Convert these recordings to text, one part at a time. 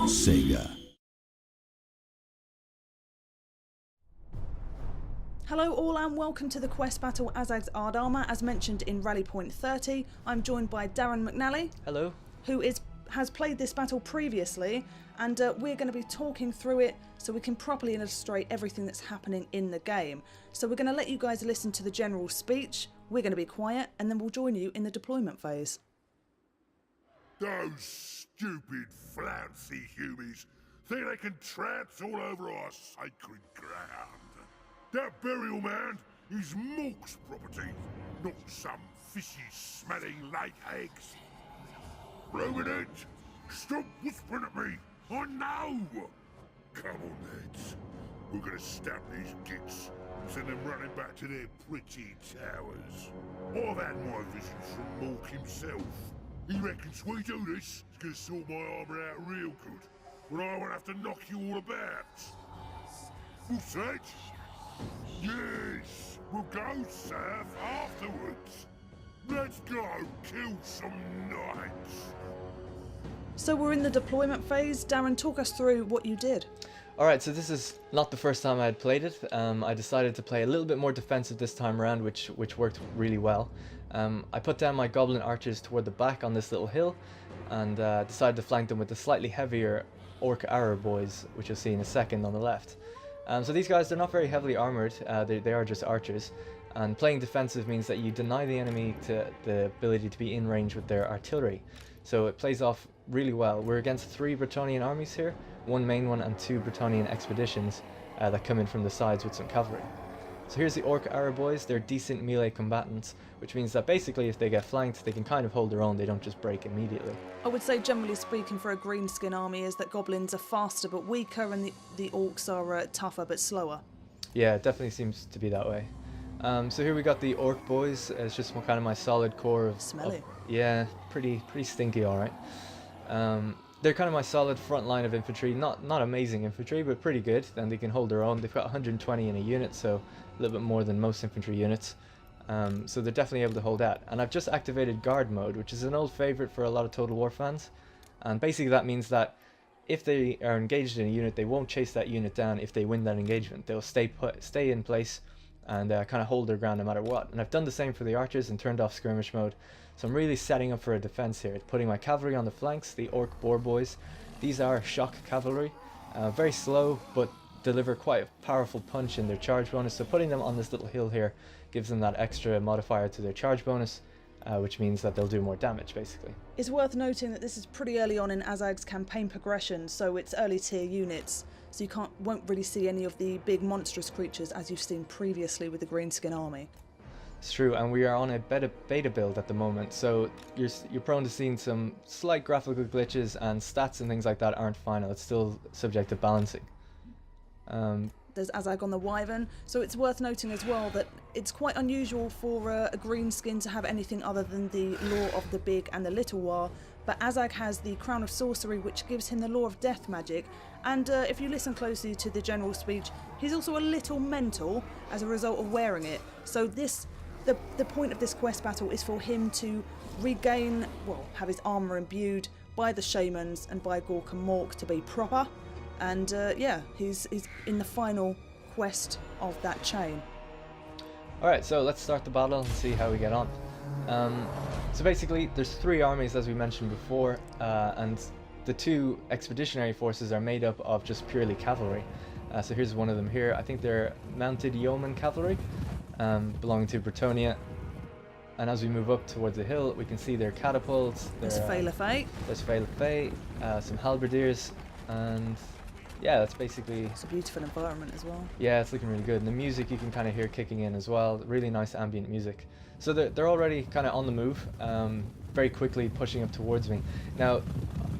Sega. Hello all and welcome to the quest battle Azag's Ardama. As mentioned in Rally Point 30, I'm joined by Darren McNally. Hello. Who has played this battle previously, and we're going to be talking through it so we can properly illustrate everything that's happening in the game. So we're going to let you guys listen to the general speech, we're going to be quiet, and then we'll join you in the deployment phase. Those stupid, flouncy humies think they can trance all over our sacred ground. That burial mound is Mork's property, not some fishy-smelling lake eggs. Ruminant, stop whispering at me! I know! Come on, lads. We're gonna stamp these gits and send them running back to their pretty towers. I've had my visions from Mork himself. He reckons we do this, it's gonna sort my armour out real good, when I won't have to knock you all about. What's that? Yes, we'll go south afterwards. Let's go kill some knights. So we're in the deployment phase. Darren, talk us through what you did. Alright, so this is not the first time I had played it. I decided to play a little bit more defensive this time around, which worked really well. I put down my goblin archers toward the back on this little hill and decided to flank them with the slightly heavier orc arrow boys, which you'll see in a second on the left. So these guys, they're not very heavily armoured, they are just archers, and playing defensive means that you deny the enemy the ability to be in range with their artillery. So it plays off really well. We're against 3 Bretonnian armies here, 1 main one and 2 Bretonnian expeditions that come in from the sides with some cavalry. So here's the orc arrow boys. They're decent melee combatants, which means that basically if they get flanked they can kind of hold their own, they don't just break immediately. I would say generally speaking for a greenskin army is that goblins are faster but weaker and the orcs are tougher but slower. Yeah, it definitely seems to be that way. So here we got the orc boys. It's just kind of my solid core of... Smelly. Yeah, pretty stinky, alright. They're kind of my solid front line of infantry, not amazing infantry, but pretty good, and they can hold their own. They've got 120 in a unit, so a little bit more than most infantry units. So they're definitely able to hold that. And I've just activated guard mode, which is an old favourite for a lot of Total War fans. And basically that means that if they are engaged in a unit, they won't chase that unit down if they win that engagement. They'll stay in place and kind of hold their ground no matter what. And I've done the same for the archers and turned off skirmish mode. So I'm really setting up for a defense here. Putting my cavalry on the flanks, the orc boar boys. These are shock cavalry, very slow but deliver quite a powerful punch in their charge bonus. So putting them on this little hill here gives them that extra modifier to their charge bonus, which means that they'll do more damage basically. It's worth noting that this is pretty early on in Azag's campaign progression, so it's early tier units, so you won't really see any of the big monstrous creatures as you've seen previously with the greenskin army. It's true, and we are on a beta build at the moment, so you're prone to seeing some slight graphical glitches, and stats and things like that aren't final. It's still subject to balancing. There's Azag on the Wyvern, so it's worth noting as well that it's quite unusual for a greenskin to have anything other than the Law of the Big and the Little War, but Azag has the Crown of Sorcery, which gives him the Law of Death magic, and if you listen closely to the general speech, he's also a little mental as a result of wearing it. So the point of this quest battle is for him to regain, have his armour imbued by the shamans and by Gork and Mork to be proper. And he's in the final quest of that chain. Alright, so let's start the battle and see how we get on. So basically there's 3 armies as we mentioned before, and the 2 expeditionary forces are made up of just purely cavalry. So here's one of them here. I think they're mounted yeoman cavalry, belonging to Bretonnia. And as we move up towards the hill, we can see their catapults. There's Fae. There's Fae, some halberdiers, and yeah, that's basically... It's a beautiful environment as well. Yeah, it's looking really good. And the music you can kind of hear kicking in as well. Really nice ambient music. So they're already kind of on the move, very quickly pushing up towards me. Now,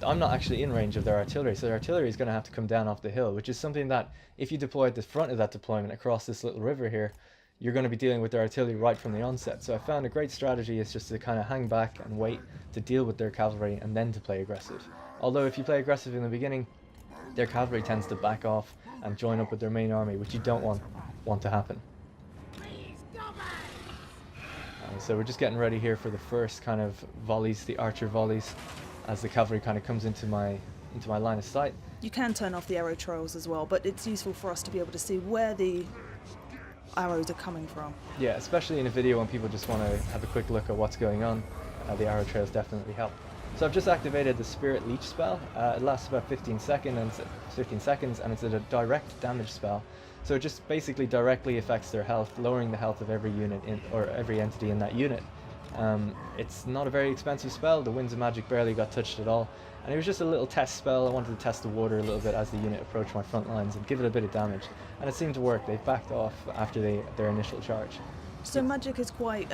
I'm not actually in range of their artillery, so their artillery is going to have to come down off the hill, which is something that if you deploy at the front of that deployment across this little river here, you're going to be dealing with their artillery right from the onset. So I found a great strategy is just to kind of hang back and wait to deal with their cavalry and then to play aggressive. Although if you play aggressive in the beginning, their cavalry tends to back off and join up with their main army, which you don't want to happen. So we're just getting ready here for the first kind of volleys, the archer volleys, as the cavalry kind of comes into my into my line of sight. You can turn off the arrow trails as well, but it's useful for us to be able to see where the arrows are coming from. Yeah, especially in a video when people just want to have a quick look at what's going on, the arrow trails definitely help. So I've just activated the Spirit Leech spell. It lasts about 15 seconds, and it's a direct damage spell. So it just basically directly affects their health, lowering the health of every unit or every entity in that unit. It's not a very expensive spell. The Winds of Magic barely got touched at all, and it was just a little test spell. I wanted to test the water a little bit as the unit approached my front lines and give it a bit of damage, and it seemed to work. They backed off after their initial charge. So magic is quite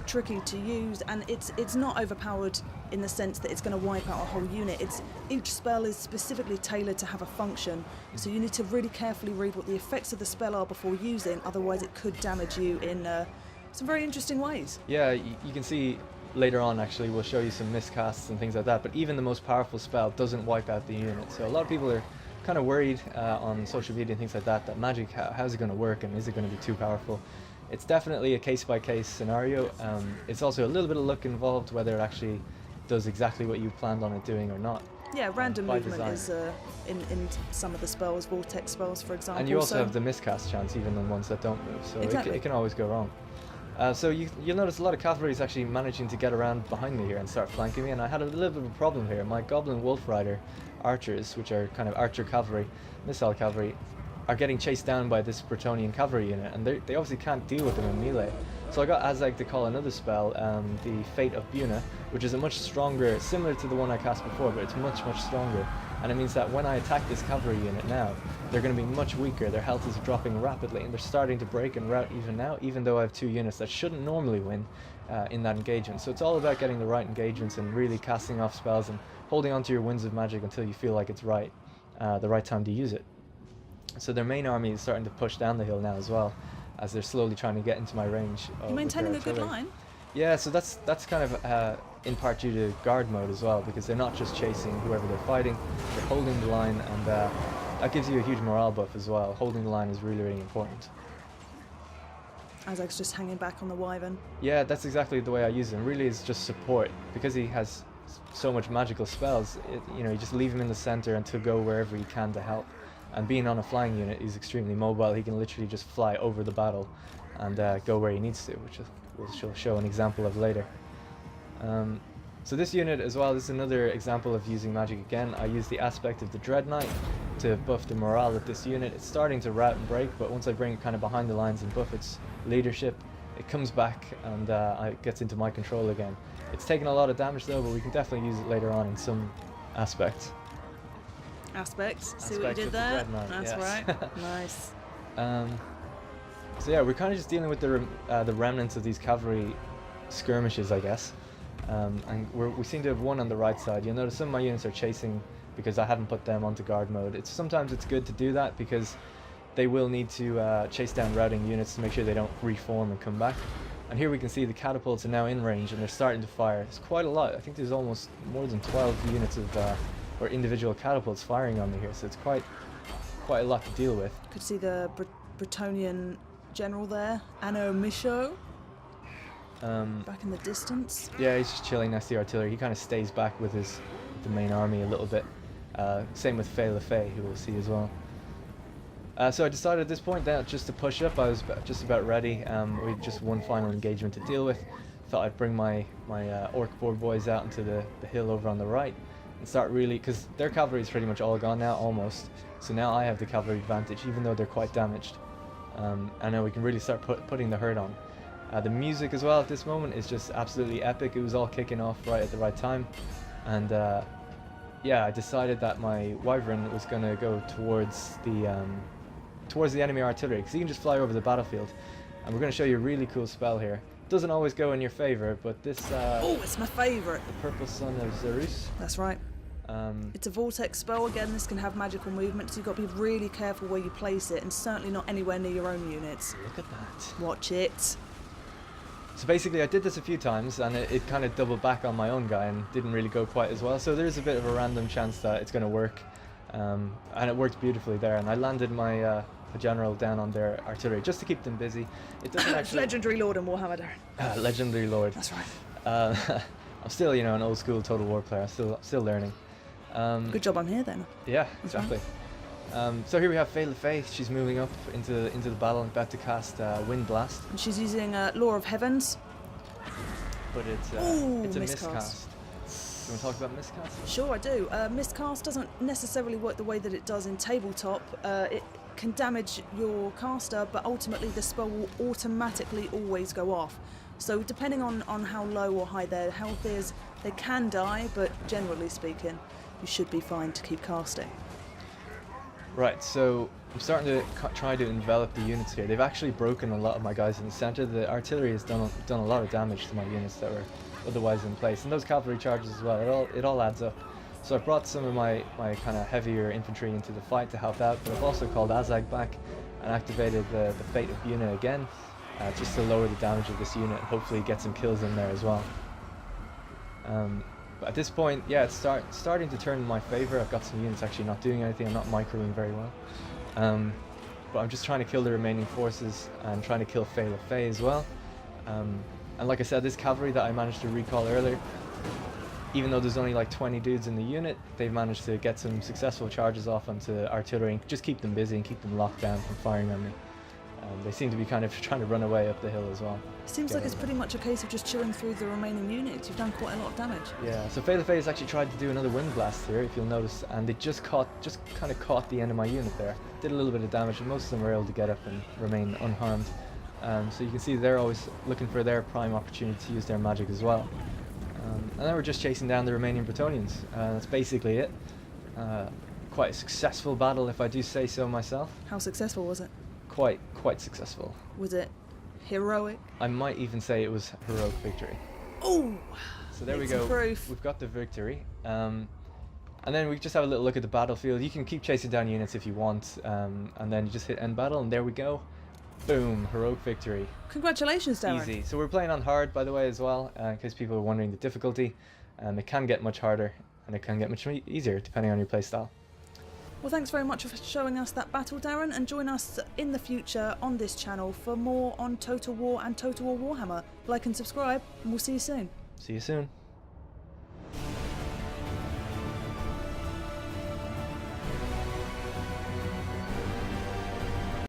tricky to use, and it's not overpowered in the sense that it's going to wipe out a whole unit. Each spell is specifically tailored to have a function, so you need to really carefully read what the effects of the spell are before using, otherwise it could damage you in some very interesting ways. Yeah, you can see later on, actually, we'll show you some miscasts and things like that, but even the most powerful spell doesn't wipe out the unit. So a lot of people are kind of worried on social media and things like that magic, how's it going to work, and is it going to be too powerful? It's definitely a case-by-case scenario. It's also a little bit of luck involved, whether it actually does exactly what you planned on it doing or not. Yeah, random movement design. is in some of the spells, vortex spells, for example. And you also have the miscast chance, even on ones that don't move, so exactly. it can always go wrong. So you'll notice a lot of cavalry is actually managing to get around behind me here and start flanking me, and I had a little bit of a problem here. My Goblin Wolf Rider archers, which are kind of archer cavalry, missile cavalry, are getting chased down by this Bretonnian cavalry unit, and they obviously can't deal with them in melee. So I got Azag to call another spell, the Fate of Buna, which is a much stronger, similar to the one I cast before, but it's much stronger. And it means that when I attack this cavalry unit now, they're going to be much weaker. Their health is dropping rapidly, and they're starting to break and rout even now, even though I have two units that shouldn't normally win in that engagement. So it's all about getting the right engagements and really casting off spells and holding on to your Winds of Magic until you feel like it's right, the right time to use it. So their main army is starting to push down the hill now as well, as they're slowly trying to get into my range. You're maintaining a good line. Yeah, so that's kind of in part due to guard mode as well, because they're not just chasing whoever they're fighting, they're holding the line, and that gives you a huge morale buff as well. Holding the line is really important. Azag's just hanging back on the Wyvern. Yeah, that's exactly the way I use him. Really is just support, because he has so much magical spells. You just leave him in the center and to go wherever he can to help. And being on a flying unit, he's extremely mobile. He can literally just fly over the battle and go where he needs to, which we'll show an example of later. So this unit as well, this is another example of using magic again. I use the aspect of the Dread Knight to buff the morale of this unit. It's starting to rout and break, but once I bring it kind of behind the lines and buff its leadership, it comes back and it gets into my control again. It's taken a lot of damage though, but we can definitely use it later on in some aspects. See what you did there? That's yes. right. Nice. So yeah, we're kind of just dealing with the remnants of these cavalry skirmishes, I guess. And we seem to have won on the right side. You'll notice some of my units are chasing because I haven't put them onto guard mode. Sometimes it's good to do that because they will need to chase down routing units to make sure they don't reform and come back. And here we can see the catapults are now in range and they're starting to fire. It's quite a lot. I think there's almost more than 12 units of or individual catapults firing on me here, so it's quite a lot to deal with. Could see the Bretonnian general there, Anno Michaud, back in the distance. Yeah, he's just chilling next to the artillery. He kind of stays back with the main army a little bit. Same with Fay LaFay, who we'll see as well. So I decided at this point that just to push up, I was just about ready. We had just one final engagement to deal with. Thought I'd bring my Orc boar boys out into the hill over on the right and start really, because their cavalry is pretty much all gone now, almost. So now I have the cavalry advantage, even though they're quite damaged. And now we can really start putting the hurt on. The music as well at this moment is just absolutely epic. It was all kicking off right at the right time. And yeah, I decided that my Wyvern was going to go towards the enemy artillery, because he can just fly over the battlefield. And we're going to show you a really cool spell here. Doesn't always go in your favor, but this... oh, it's my favorite! The Purple Sun of Zerus. That's right. It's a vortex spell. Again, this can have magical movement, so you've got to be really careful where you place it, and certainly not anywhere near your own units. Look at that. Watch it. So basically I did this a few times and it kind of doubled back on my own guy and didn't really go quite as well, so there's a bit of a random chance that it's going to work, and it worked beautifully there, and I landed my general down on their artillery just to keep them busy. It doesn't actually... Legendary Lord in Warhammer. Legendary Lord. That's right. I'm still, an old school Total War player. I'm still learning. Good job I'm here then. Yeah, exactly. So here we have Fae LeFae. She's moving up into the battle and about to cast Wind Blast. And she's using Law of Heavens. But it's a miscast. Do you want to talk about miscast? Sure, I do. Miscast doesn't necessarily work the way that it does in tabletop. It can damage your caster, but ultimately the spell will automatically always go off. So depending on how low or high their health is, they can die, but generally speaking, you should be fine to keep casting. Right, so I'm starting to try to envelop the units here. They've actually broken a lot of my guys in the center. The artillery has done a lot of damage to my units that were otherwise in place, and those cavalry charges as well. It all adds up. So I've brought some of my kind of heavier infantry into the fight to help out, but I've also called Azag back and activated the Fate of Buna again, just to lower the damage of this unit and hopefully get some kills in there as well. But at this point, yeah, it's starting to turn in my favor. I've got some units actually not doing anything. I'm not microing very well. But I'm just trying to kill the remaining forces and trying to kill Fae LeFae as well. And like I said, this cavalry that I managed to recall earlier, even though there's only like 20 dudes in the unit, they've managed to get some successful charges off onto artillery and just keep them busy and keep them locked down from firing on me. They seem to be kind of trying to run away up the hill as well. Seems like it's pretty much a case of just chewing through the remaining units. You've done quite a lot of damage. Yeah, so Fae LeFae has actually tried to do another Wind Blast here, if you'll notice, and they just kind of caught the end of my unit there. Did a little bit of damage, and most of them were able to get up and remain unharmed. So you can see they're always looking for their prime opportunity to use their magic as well. And then we're just chasing down the Romanian Bretonnians. That's basically it. Quite a successful battle, if I do say so myself. How successful was it? Quite successful. Was it heroic? I might even say it was heroic victory. Oh! So there we go. Proof. We've got the victory. And then we just have a little look at the battlefield. You can keep chasing down units if you want, and then you just hit end battle, and there we go. Boom, heroic victory. Congratulations, Darren. Easy. So we're playing on hard, by the way, as well, in case people are wondering the difficulty. It can get much harder, and it can get much easier, depending on your playstyle. Well, thanks very much for showing us that battle, Darren, and join us in the future on this channel for more on Total War and Total War Warhammer. Like and subscribe, and we'll see you soon. See you soon.